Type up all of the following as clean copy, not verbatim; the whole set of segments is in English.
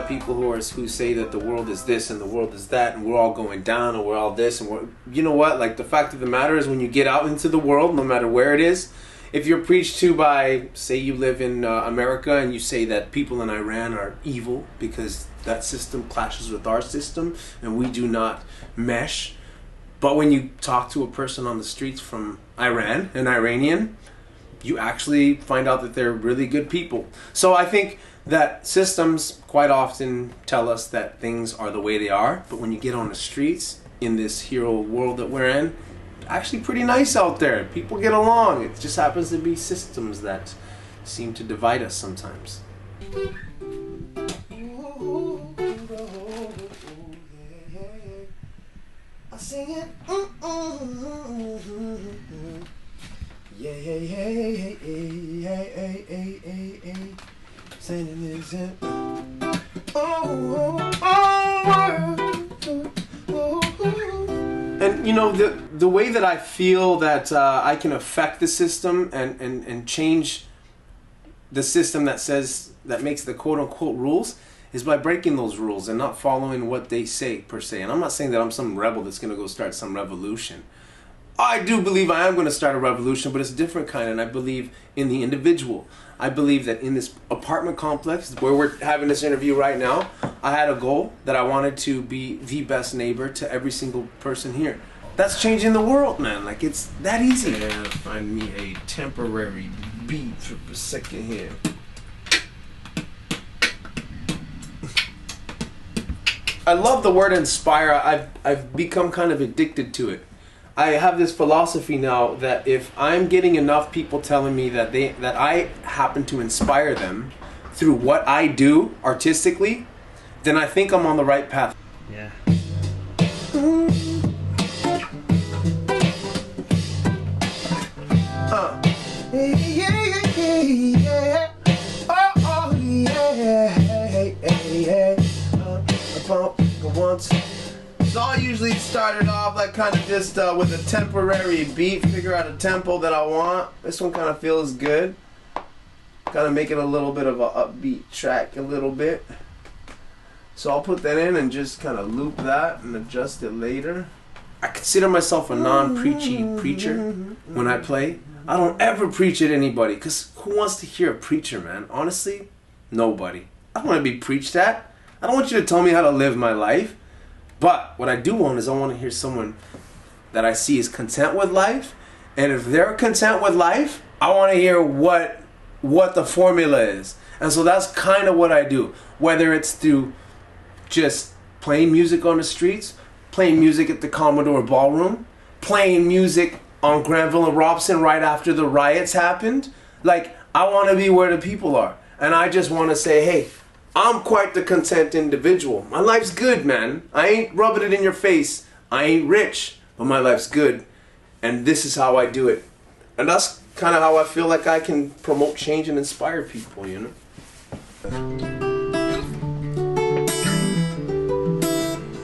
have people who say that the world is this and the world is that, and we're all going down and we're all this and you know what? Like, the fact of the matter is, when you get out into the world, no matter where it is, if you're preached to by, say you live in America and you say that people in Iran are evil because that system clashes with our system and we do not mesh. But when you talk to a person on the streets from Iran, an Iranian, you actually find out that they're really good people. So I think that systems quite often tell us that things are the way they are, but when you get on the streets in this hero world that we're in, actually pretty nice out there. People get along. It just happens to be systems that seem to divide us sometimes. I sing it. Yeah, yeah, yeah, yeah, yeah, yeah, yeah, yeah. Singing this it. And you know, the way that I feel that I can affect the system and change the system that makes the quote unquote rules is by breaking those rules and not following what they say per se. And I'm not saying that I'm some rebel that's going to go start some revolution. I do believe I am going to start a revolution, but it's a different kind, and I believe in the individual. I believe that in this apartment complex where we're having this interview right now, I had a goal that I wanted to be the best neighbor to every single person here. That's changing the world, man. Like, it's that easy. Yeah, find me a temporary beat for a second here. I love the word inspire. I've become kind of addicted to it. I have this philosophy now that if I'm getting enough people telling me that I happen to inspire them through what I do artistically, then I think I'm on the right path. Yeah. Once. So I usually started off like kind of just with a temporary beat, figure out a tempo that I want. This one kind of feels good. Kind of make it a little bit of an upbeat track a little bit. So I'll put that in and just kind of loop that and adjust it later. I consider myself a non-preachy preacher when I play. I don't ever preach at anybody, because who wants to hear a preacher, man? Honestly, nobody. I don't want to be preached at. I don't want you to tell me how to live my life. But what I do want is I want to hear someone that I see is content with life. And if they're content with life, I want to hear what the formula is. And so that's kind of what I do. Whether it's through just playing music on the streets, playing music at the Commodore Ballroom, playing music on Granville and Robson right after the riots happened. Like, I want to be where the people are. And I just want to say, hey, I'm quite the content individual. My life's good, man. I ain't rubbing it in your face. I ain't rich, but my life's good. And this is how I do it. And that's kind of how I feel like I can promote change and inspire people, you know?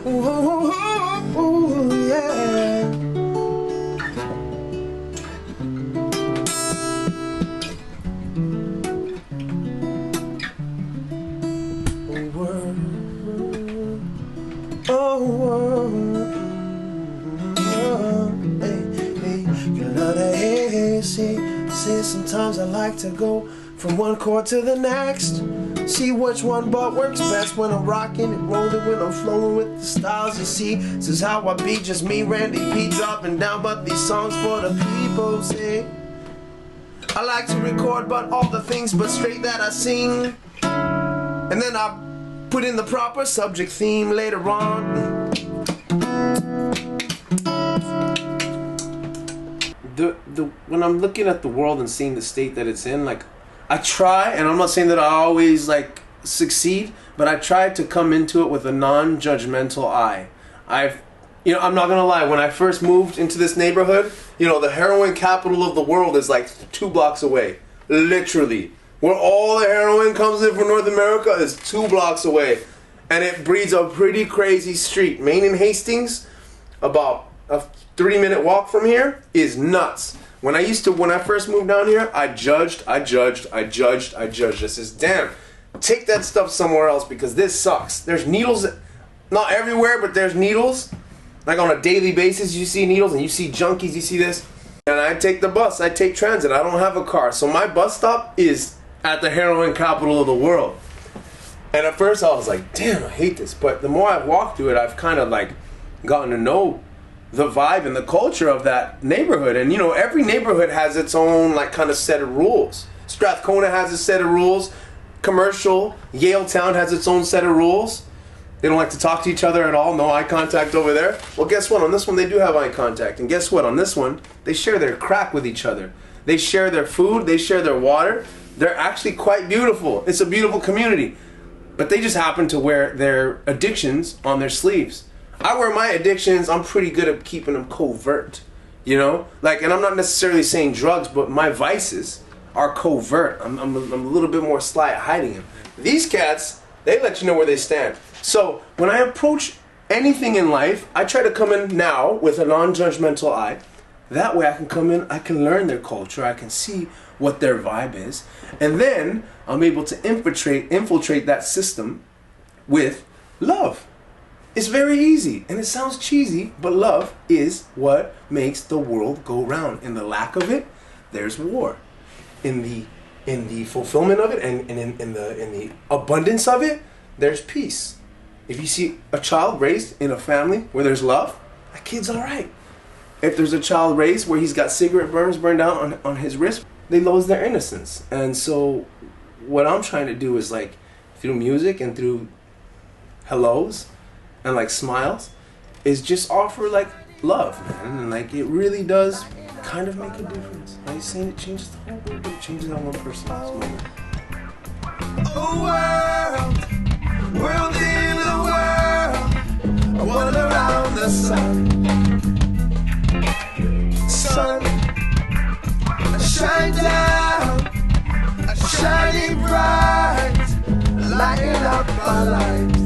Ooh, yeah. Sometimes I like to go from one chord to the next, see which one but works best when I'm rocking and rolling, when I'm flowing with the styles. You see, this is how I be, just me, Randy P, dropping down, but these songs for the people. See, I like to record but all the things but straight that I sing, and then I put in the proper subject theme later on. When I'm looking at the world and seeing the state that it's in, like, I try, and I'm not saying that I always like succeed, but I try to come into it with a non-judgmental eye. I'm not gonna lie, when I first moved into this neighborhood, the heroin capital of the world is like 2 blocks away, literally. Where all the heroin comes in from North America is 2 blocks away, and it breeds a pretty crazy street. Main and Hastings, about a 3-minute walk from here, is nuts. When I first moved down here, I judged. I says, damn, take that stuff somewhere else because this sucks. There's needles, not everywhere, but there's needles. Like on a daily basis, you see needles and you see junkies, you see this. And I take the bus, I take transit, I don't have a car. So my bus stop is at the heroin capital of the world. And at first I was like, damn, I hate this. But the more I've walked through it, I've kind of like gotten to know the vibe and the culture of that neighborhood. And you know, every neighborhood has its own like kind of set of rules. Strathcona has a set of rules. Commercial, Yaletown has its own set of rules. They don't like to talk to each other at all. No eye contact over there. Well, guess what? On this one, they do have eye contact. And guess what? On this one, they share their crack with each other. They share their food. They share their water. They're actually quite beautiful. It's a beautiful community. But they just happen to wear their addictions on their sleeves. I wear my addictions. I'm pretty good at keeping them covert. You know? Like, and I'm not necessarily saying drugs, but my vices are covert. I'm a little bit more sly at hiding them. These cats, they let you know where they stand. So when I approach anything in life, I try to come in now with a non-judgmental eye. That way I can come in, I can learn their culture, I can see what their vibe is, and then I'm able to infiltrate that system with love. It's very easy, and it sounds cheesy, but love is what makes the world go round. In the lack of it, there's war. In the fulfillment of it, and in the abundance of it, there's peace. If you see a child raised in a family where there's love, that kid's all right. If there's a child raised where he's got cigarette burns burned down on his wrist, they lose their innocence. And so what I'm trying to do is like through music and through hellos and like smiles is just offer like love, man. And like it really does kind of make a difference. Are you saying it changes the whole world, but it changes that one person at this moment? Oh world in a world, I wander around the sun. Sun, shine down, shining bright, lighting up our lives.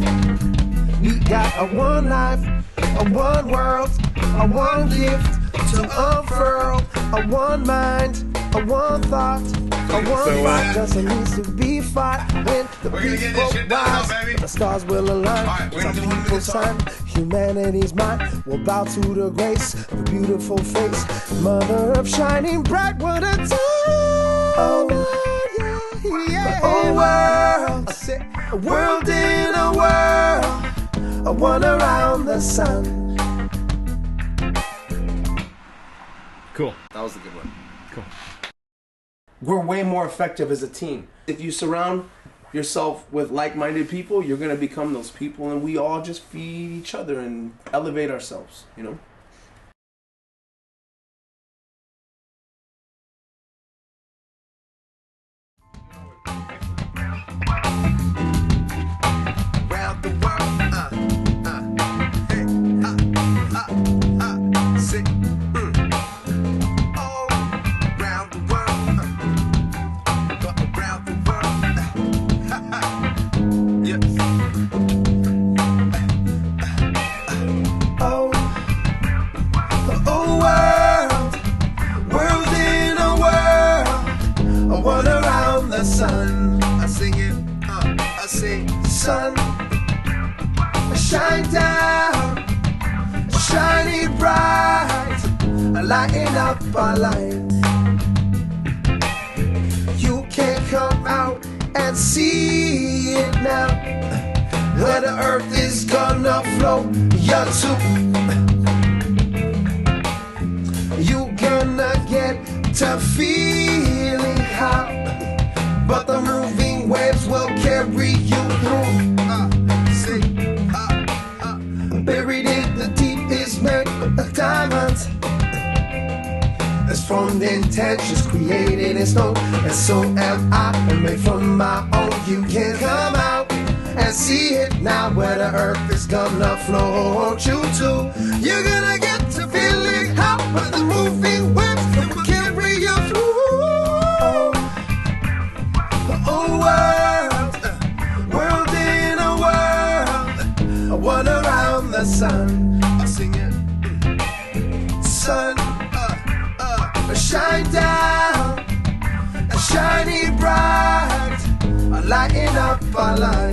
We got a one life, a one world, a one gift to unfurl, a one mind, a one thought, a one fight. Doesn't need to be fought when the people rise. The stars will align. Some people sign. Humanity's mind will bow to the grace, the beautiful face, mother of shining bright. What a time! Oh, yeah. Oh, world, a world in a world, a one around the sun. Cool. That was a good one. Cool. We're way more effective as a team. If you surround yourself with like-minded people, you're going to become those people, and we all just feed each other and elevate ourselves, you know? Around the world, hey, say, oh, around the world, around the world, yes. Oh, world in a world, a one around the sun. I sing it, I sing, sun, shine down, shining bright, lighting up our lives. You can come out and see it now, where the earth is gonna flow. You're you gonna get to feeling how, but the moving waves will carry you through. Buried in the deep is made of diamonds. It's from the intentions created in stone, and so am I, and made from my own. You can come out and see it now, where the earth is gonna flow. Won't you too? You're gonna get to feeling how, but the moving waves will carry you through. Oh, world in a world, a one around the sun. I sing it, sun, shine down, shining bright, lighten up our lives.